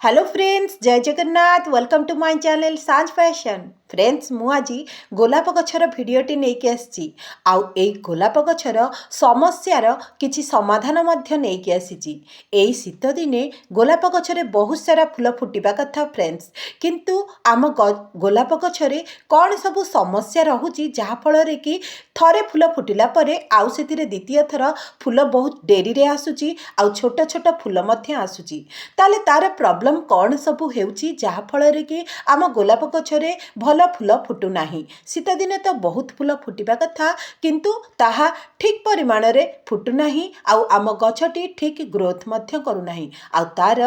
Hello friends, जय Jagannath. Welcome to my channel Sanjh fashion. Friends, मु आज गोलाप गछर भिडटी नहीं आसी आउ ए गोलाप गछर समस्यार किछि समाधान मध्य नहीं आसी। एई शीत दिने गोलाप गछरे बहुत सारा फूल फुटिबा कथा फ्रेंड्स, किंतु आम गोलाप गछरे कौन सब समस्या रहुची जहाँ फल कि थरे फूल फुटिला परे आउ सेतिरे द्वितीय थर फूल बहुत डेरी रे आसुची आउ छोट छोट फूल मध्य आसुची। ताले तार प्रॉब्लम कौन सबू हेउची जहाँ फल कि आम गोलाप गछरे भल फूल फुटू नाही। शीत दिने तो बहुत फूल फुटिबा कथा, किंतु ताहा ठीक परिमाण रे फुटू नाही आउ आम गछटी ठीक ग्रोथ मध्य करू नाही। आउ तार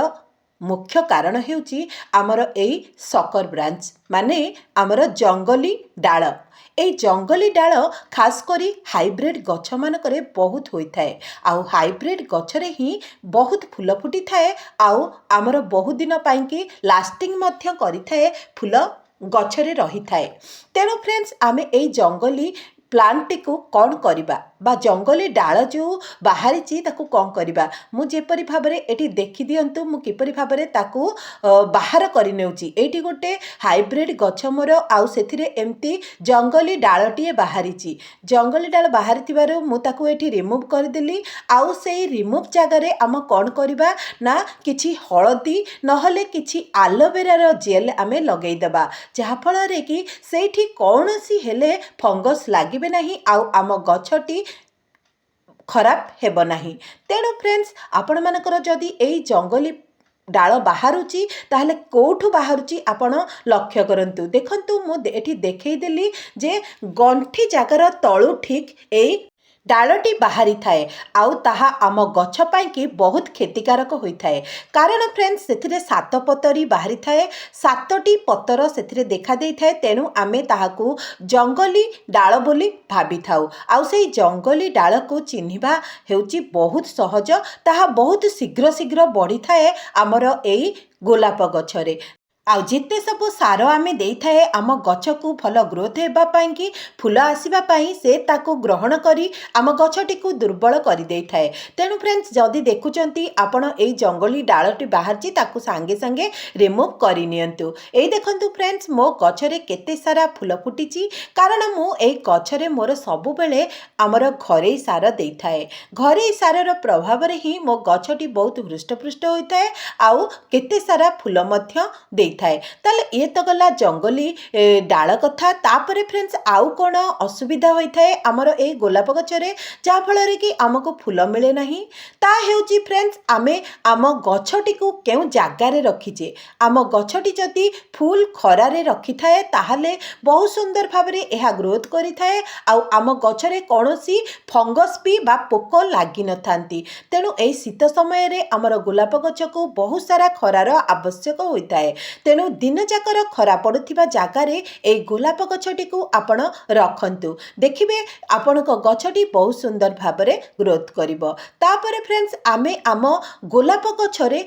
मुख्य कारण हेउची आमर एई सकर ब्रांच माने आमर जंगली डाल। এই ଜଙ୍ଗଲି ଡାଳ ଖାସ କରି ହାଇବ୍ରିଡ୍ ଗଛମାନଙ୍କରେ ବହୁତ ହୋଇଥାଏ। ଆଉ ହାଇବ୍ରିଡ୍ ଗଛରେ ହିଁ ବହୁତ ଫୁଲ ଫୁଟିଥାଏ ଆଉ ଆମର ବହୁତ ଦିନ ପାଇଁକି ଲାଷ୍ଟିଂ ମଧ୍ୟ କରିଥାଏ, ଫୁଲ ଗଛରେ ରହିଥାଏ। ତେଣୁ ଫ୍ରେଣ୍ଡସ୍, ଆମେ ଏଇ ଜଙ୍ଗଲି ପ୍ଲାଣ୍ଟଟିକୁ କ'ଣ କରିବା ବା ଜଙ୍ଗଲି ଡାଳ ଯେଉଁ ବାହାରିଛି ତାକୁ କ'ଣ କରିବା, ମୁଁ ଯେପରି ଭାବରେ ଏଠି ଦେଖିଦିଅନ୍ତୁ ମୁଁ କିପରି ଭାବରେ ତାକୁ ବାହାର କରିନେଉଛି। ଏଇଠି ଗୋଟେ ହାଇବ୍ରିଡ୍ ଗଛ ମୋର ଆଉ ସେଥିରେ ଏମିତି ଜଙ୍ଗଲି ଡାଳଟିଏ ବାହାରିଛି। ଜଙ୍ଗଲି ଡାଳ ବାହାରିଥିବାରୁ ମୁଁ ତାକୁ ଏଠି ରିମୁଭ୍ କରିଦେଲି। ଆଉ ସେଇ ରିମୁଭ୍ ଜାଗାରେ ଆମେ କ'ଣ କରିବା ନା କିଛି ହଳଦୀ ନହେଲେ କିଛି ଆଲୋଭେରାର ଜେଲ୍ ଆମେ ଲଗାଇଦେବା, ଯାହାଫଳରେ କି ସେଇଠି କୌଣସି ହେଲେ ଫଙ୍ଗସ୍ ଲାଗିବେ ନାହିଁ ଆଉ ଆମ ଗଛଟି ଖରାପ ହେବ ନାହିଁ। ତେଣୁ ଫ୍ରେଣ୍ଡସ୍, ଆପଣମାନଙ୍କର ଯଦି ଏଇ ଜଙ୍ଗଲି ଡାଳ ବାହାରୁଛି ତାହେଲେ କେଉଁଠୁ ବାହାରୁଛି ଆପଣ ଲକ୍ଷ୍ୟ କରନ୍ତୁ। ଦେଖନ୍ତୁ, ମୁଁ ଏଠି ଦେଖେଇଦେଲି ଯେ ଗଣ୍ଠି ଜାଗାର ତଳୁ ଠିକ୍ ଏଇ ଡାଳଟି ବାହାରି ଥାଏ ଆଉ ତାହା ଆମ ଗଛ ପାଇଁକି ବହୁତ କ୍ଷତିକାରକ ହୋଇଥାଏ। କାରଣ ଫ୍ରେଣ୍ଡସ୍, ସେଥିରେ 7 ପତରି ବାହାରିଥାଏ, 7ଟି ପତର ସେଥିରେ ଦେଖା ଦେଇଥାଏ। ତେଣୁ ଆମେ ତାହାକୁ ଜଙ୍ଗଲି ଡାଳ ବୋଲି ଭାବିଥାଉ। ଆଉ ସେଇ ଜଙ୍ଗଲି ଡାଳକୁ ଚିହ୍ନିବା ହେଉଛି ବହୁତ ସହଜ। ତାହା ବହୁତ ଶୀଘ୍ର ଶୀଘ୍ର ବଢ଼ିଥାଏ ଆମର ଏଇ ଗୋଲାପ ଗଛରେ। ଆଉ ଯେତେ ସବୁ ସାର ଆମେ ଦେଇଥାଏ ଆମ ଗଛକୁ ଭଲ ଗ୍ରୋଥ ହେବା ପାଇଁକି, ଫୁଲ ଆସିବା ପାଇଁ, ସେ ତାକୁ ଗ୍ରହଣ କରି ଆମ ଗଛଟିକୁ ଦୁର୍ବଳ କରିଦେଇଥାଏ। ତେଣୁ ଫ୍ରେଣ୍ଡସ୍, ଯଦି ଦେଖୁଛନ୍ତି ଆପଣ ଏଇ ଜଙ୍ଗଲି ଡାଳଟି ବାହାରିଛି ତାକୁ ସାଙ୍ଗେ ସାଙ୍ଗେ ରିମୁଭ୍ କରିନିଅନ୍ତୁ। ଏଇ ଦେଖନ୍ତୁ ଫ୍ରେଣ୍ଡସ୍, ମୋ ଗଛରେ କେତେ ସାରା ଫୁଲ ଫୁଟିଛି, କାରଣ ମୁଁ ଏଇ ଗଛରେ ମୋର ସବୁବେଳେ ଆମର ଘରୋଇ ସାର ଦେଇଥାଏ। ଘରୋଇ ସାରର ପ୍ରଭାବରେ ହିଁ ମୋ ଗଛଟି ବହୁତ ହୃଷ୍ଟପୃଷ୍ଟ ହୋଇଥାଏ ଆଉ କେତେ ସାରା ଫୁଲ ମଧ୍ୟ ଦେଇଥାଏ। ତାହେଲେ ଇଏ ତ ଗଲା ଜଙ୍ଗଲି ଡାଳ କଥା। ତାପରେ ଫ୍ରେଣ୍ଡସ୍, ଆଉ କ'ଣ ଅସୁବିଧା ହୋଇଥାଏ ଆମର ଏଇ ଗୋଲାପ ଗଛରେ ଯାହାଫଳରେ କି ଆମକୁ ଫୁଲ ମିଳେ ନାହିଁ? ତା ହେଉଛି ଫ୍ରେଣ୍ଡସ୍, ଆମେ ଆମ ଗଛଟିକୁ କେଉଁ ଜାଗାରେ ରଖିଛେ। ଆମ ଗଛଟି ଯଦି ଫୁଲ୍ ଖରାରେ ରଖିଥାଏ ତାହେଲେ ବହୁତ ସୁନ୍ଦର ଭାବରେ ଏହା ଗ୍ରୋଥ୍ କରିଥାଏ ଆଉ ଆମ ଗଛରେ କୌଣସି ଫଙ୍ଗସ୍ ବି ବା ପୋକ ଲାଗିନଥାନ୍ତି। ତେଣୁ ଏହି ଶୀତ ସମୟରେ ଆମର ଗୋଲାପ ଗଛକୁ ବହୁତ ସାରା ଖରାର ଆବଶ୍ୟକ ହୋଇଥାଏ। ତେଣୁ ଦିନଯାକର ଖରା ପଡ଼ୁଥିବା ଜାଗାରେ ଏଇ ଗୋଲାପ ଗଛଟିକୁ ଆପଣ ରଖନ୍ତୁ, ଦେଖିବେ ଆପଣଙ୍କ ଗଛଟି ବହୁତ ସୁନ୍ଦର ଭାବରେ ଗ୍ରୋଥ୍ କରିବ। ତାପରେ ଫ୍ରେଣ୍ଡସ୍, ଆମେ ଆମ ଗୋଲାପ ଗଛରେ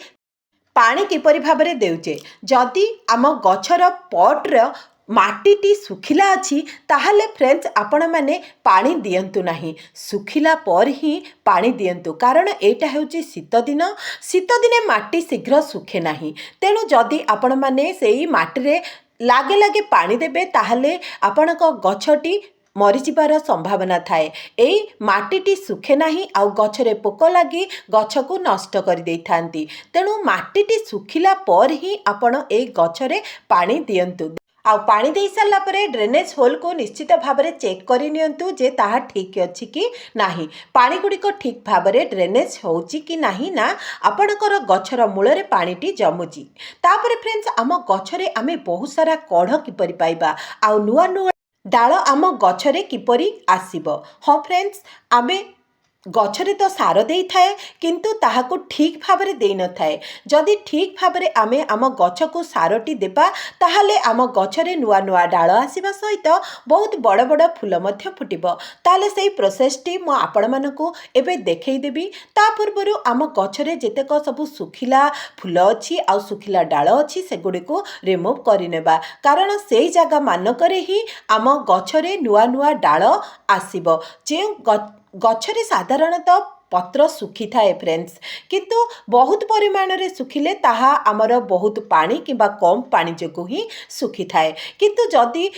ପାଣି କିପରି ଭାବରେ ଦେଉଛେ। ଯଦି ଆମ ଗଛର ପଟ୍ର ମାଟିଟି ଶୁଖିଲା ଅଛି ତାହେଲେ ଫ୍ରେଣ୍ଡସ୍, ଆପଣମାନେ ପାଣି ଦିଅନ୍ତୁ ନାହିଁ, ଶୁଖିଲା ପରେ ହିଁ ପାଣି ଦିଅନ୍ତୁ। କାରଣ ଏଇଟା ହେଉଛି ଶୀତ ଦିନ, ଶୀତ ଦିନେ ମାଟି ଶୀଘ୍ର ଶୁଖେ ନାହିଁ। ତେଣୁ ଯଦି ଆପଣମାନେ ସେଇ ମାଟିରେ ଲାଗେ ଲାଗେ ପାଣି ଦେବେ ତାହେଲେ ଆପଣଙ୍କ ଗଛଟି ମରିଯିବାର ସମ୍ଭାବନା ଥାଏ। ଏଇ ମାଟିଟି ଶୁଖେ ନାହିଁ ଆଉ ଗଛରେ ପୋକ ଲାଗି ଗଛକୁ ନଷ୍ଟ କରିଦେଇଥାନ୍ତି। ତେଣୁ ମାଟିଟି ଶୁଖିଲା ପରେ ହିଁ ଆପଣ ଏଇ ଗଛରେ ପାଣି ଦିଅନ୍ତୁ। ଆଉ ପାଣି ଦେଇ ସାରିଲା ପରେ ଡ୍ରେନେଜ୍ ହୋଲ୍କୁ ନିଶ୍ଚିତ ଭାବରେ ଚେକ୍ କରିନିଅନ୍ତୁ ଯେ ତାହା ଠିକ୍ ଅଛି କି ନାହିଁ। ପାଣି ଗୁଡ଼ିକ ଠିକ୍ ଭାବରେ ଡ୍ରେନେଜ୍ ହେଉଛି କି ନାହିଁ ନା ଆପଣଙ୍କର ଗଛର ମୂଳରେ ପାଣିଟି ଜମୁଛି। ତାପରେ ଫ୍ରେଣ୍ଡସ୍, ଆମ ଗଛରେ ଆମେ ବହୁତ ସାରା କଢ଼ କିପରି ପାଇବା ଆଉ ନୂଆ ନୂଆ ଡାଳ ଆମ ଗଛରେ କିପରି ଆସିବ? ହଁ ଫ୍ରେଣ୍ଡସ୍, ଆମେ ଗଛରେ ତ ସାର ଦେଇଥାଏ କିନ୍ତୁ ତାହାକୁ ଠିକ୍ ଭାବରେ ଦେଇନଥାଏ। ଯଦି ଠିକ୍ ଭାବରେ ଆମେ ଆମ ଗଛକୁ ସାରଟି ଦେବା ତାହେଲେ ଆମ ଗଛରେ ନୂଆ ନୂଆ ଡାଳ ଆସିବା ସହିତ ବହୁତ ବଡ଼ ବଡ଼ ଫୁଲ ମଧ୍ୟ ଫୁଟିବ। ତାହେଲେ ସେଇ ପ୍ରୋସେସଟି ମୁଁ ଆପଣମାନଙ୍କୁ ଏବେ ଦେଖେଇଦେବି। ତା ପୂର୍ବରୁ ଆମ ଗଛରେ ଯେତେକ ସବୁ ଶୁଖିଲା ଫୁଲ ଅଛି ଆଉ ଶୁଖିଲା ଡାଳ ଅଛି ସେଗୁଡ଼ିକୁ ରିମୁଭ୍ କରିନେବା, କାରଣ ସେଇ ଜାଗା ମାନଙ୍କରେ ହିଁ ଆମ ଗଛରେ ନୂଆ ନୂଆ ଡାଳ ଆସିବ। ଯେଉଁ ଗଛରେ ସାଧାରଣତଃ पत्र सुखी थाए फ्रेंड्स किंतु बहुत परिमाण रे सुखिले ताहा आमर बहुत पानी किंबा कम पानी जोगु ही सुखी थाए किंतु जदि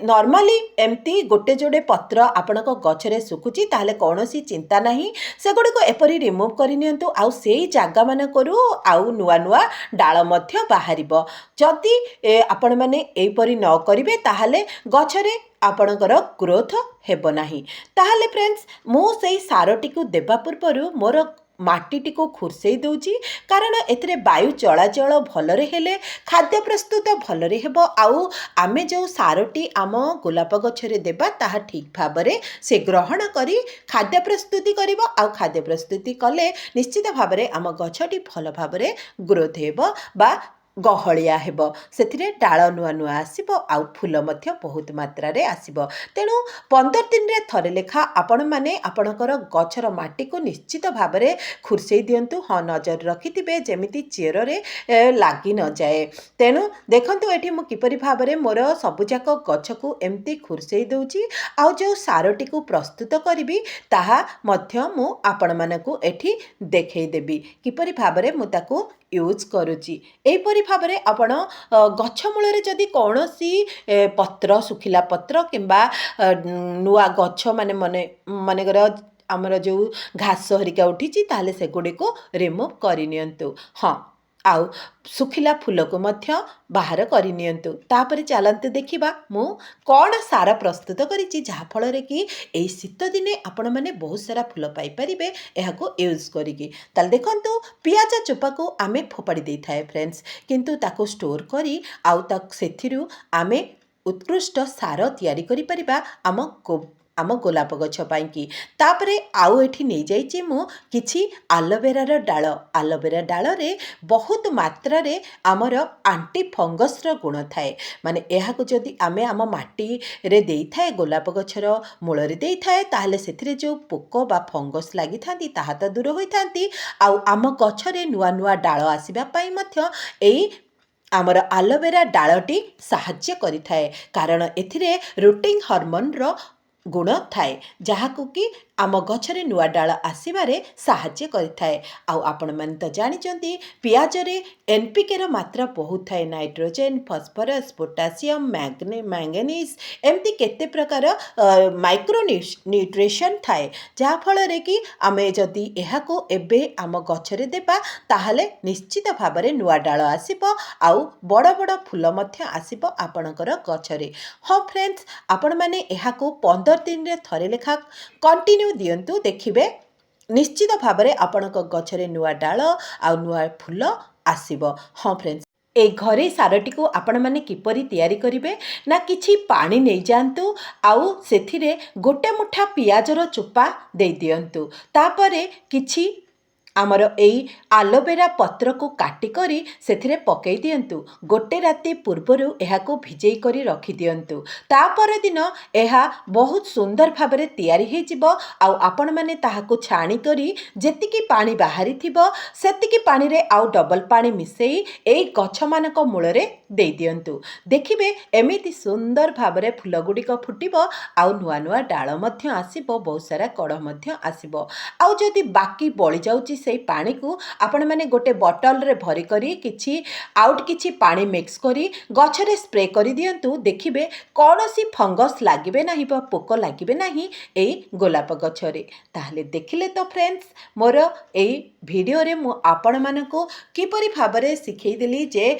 नॉर्मली एमती गोटे जोड़े पत्र आपणक गछरे सुखुची ताहले कौनसी चिंता नहीं से गुडी को एपरी रिमूव करि नियंतु आउ सेही जागा मान करू आउ नुआ नुआ डाल मध्य बाहरिबो जदि आपण माने एपरी न करिवे ताहले गछरे आपणकर ग्रोथ हेबो नाही ताहले फ्रेंड्स मु सेही सारटी को देबा पूर्वरु मोर माटीटी को खुर्सई दउची कारण एथिरे वायु चलाचल भलरे हेले खाद्य प्रस्तुत भलरे हेबो आउ आमे जो सारटी आम गोलाप गछरे देबा ताहा ठीक भाबरे से ग्रहण करी खाद्य प्रस्तुति करिबो आउ खाद्य प्रस्तुति कले निश्चित भाबरे आम गछटी भल भाबरे ग्रोथ हेबो बा गहलिया हेबो सेथिरे डाळ नुआ नुआ आसीबो आउ फूल मध्य बहुत मात्रा रे आसीबो तेणु 15 दिन रे थरे लेखा आपण माने आपणकर गछर माटी को निश्चित भाबरे खुरसई दियंतु हाँ नजर रखिथिबे जेमिति चेर रे लागी न जाए तेणु देखंतु एठी मु किपरि भाबरे मोर सबुजाक गछ को एमती खुरसई दउची आउ जो सारटी को प्रस्तुत करिबी ताहा मध्य मु आपण मानकु एठी देखै देबी किपरि भाबरे मु ताकू यूज करुची एपरी भाबरे आपण गछ मूल जदि कौनसी पत्र सुखिला पत्र किंबा नुआ गछ माने मने मानेकर आमर जो घास हरिका उठी ताहले से गुडी को रिमूव करि नियंतु हाँ आउ सुखिला फूल को मध्य बाहर करि नियंतु तापरे चलते देखिबा मु कौन सारा प्रस्तुत करिछि जहा फल रे कि एई शीत दिने आपण माने बहुत सारा फूल पाई परिबे एहा को यूज करिकि ताल देखंतु पियाज चोपा को आमे फोपाड़ी देई थाए फ्रेंड्स किंतु ताको स्टोर करी आउ ताक सेथिरु आमे उत्कृष्ट सार तयारी करि परिबा आम गोलाप गछ पाइंकी तापरे आउ एठी नहीं जाइछि मु किछि आलोवेरार डाल रे बहुत मात्रा रे आमर आंटी फंगस रो गुण थाए माने एहा को जदि आमे आम माटी रे देई थाए गोलाप गछर मूल रे देई थाए ताहले सेथिरे जो पोक बा फंगस लागि थांती ताहा त दूर होई थांती आउ आम गछरे नुआ नुआ डाल आसीबा पई मध्य एई आमर आलोवेरा डालटी साहाय्य करि थाए कारण एथिरे रूटिंग हार्मोन रो गुण थाए जहाकु कि आम गछरे नुआ डाल आसीबारे साहाय्य करिथाए आउ आपण मन तो जानिचंती पियाज रे एनपीके रो मात्रा बहुत थाए नाइट्रोजन फॉस्फोरस पोटासियम मैंगनीज एमती केते प्रकार माइक्रो न्यूट्रिशन थाए जहा फल रे कि आमे जदि एहाको एबे आम गछरे देबा ताहले निश्चित भाबरे नुआ डाल आसीबो आउ बड़ बड़ फूल मध्य आसीबो आपणकर गछरे हाँ फ्रेंड्स आपण माने एहाको 15 दिन रे थरे लेखा कंटिन्यू दियंतु देखिबे निश्चित भाबरे आपणक गछरे नुआ डाल आ नुआ फूल आसीबो हाँ फ्रेंड्स ए घरे सारटी को आपण माने किपरि तयारी करिवे ना किछि पानी नै जानतु आउ सेथिरे गोटे मुठा पियाजर चोपा दे दियंतु तापरे किछि आमर एई आलोवेरा पत्र को काटी करी सेथिरे पकई दियंतु गोटे राति पूर्वरु एहाको भिजेई करी रखी दियंतु तापर दिन एहा बहुत सुंदर भाबरे तयारी हे जिवो आउ आपण माने ताहाको छाणी करी जेतिकी पानी बाहरी थिबो सेतिकी पानी रे आउ डबल पानी मिसेई एई गछ मानक मूल रे देई दियंतु देखिबे एमिति सुंदर भाबरे फूल गुडीक फुटिबो आउ नुआ नुआ डाळ मध्य आसीबो बहुत सारा कड़ मध्य आसीबो आउ जदि बाकी बळी जाउची से पानी को आपण माने गोटे बोतल रे भरी करी किछि पानी मिक्स करी गछरे स्प्रे करी दियंतु देखिबे कौनसी फंगस लागिबे नाही बा पोक लागिबे नाही एई गोलाप गछरे ताहले देखिले तो फ्रेंड्स मोर एई वीडियो रे मु आपण मानको किपरि भाबरे सिखै देली जे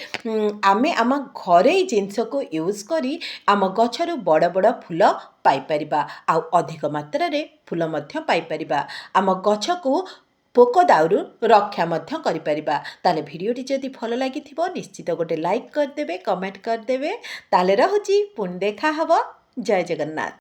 आमे आम घरे जिंस को यूज करी आम गछरु बड़ बड़ फूल पाई परिबा आउ अधिक मात्रा रे फूल मध्य पाई परिबा आम गछ को पोक दाउरु रक्षा मध्य करि परिबा ताले वीडियोटी जदि भल लागिथिबो निश्चित गोटे लाइक करदेबे कमेंट करदेबे ताले रहुची पुन देखा हबो जय जगन्नाथ।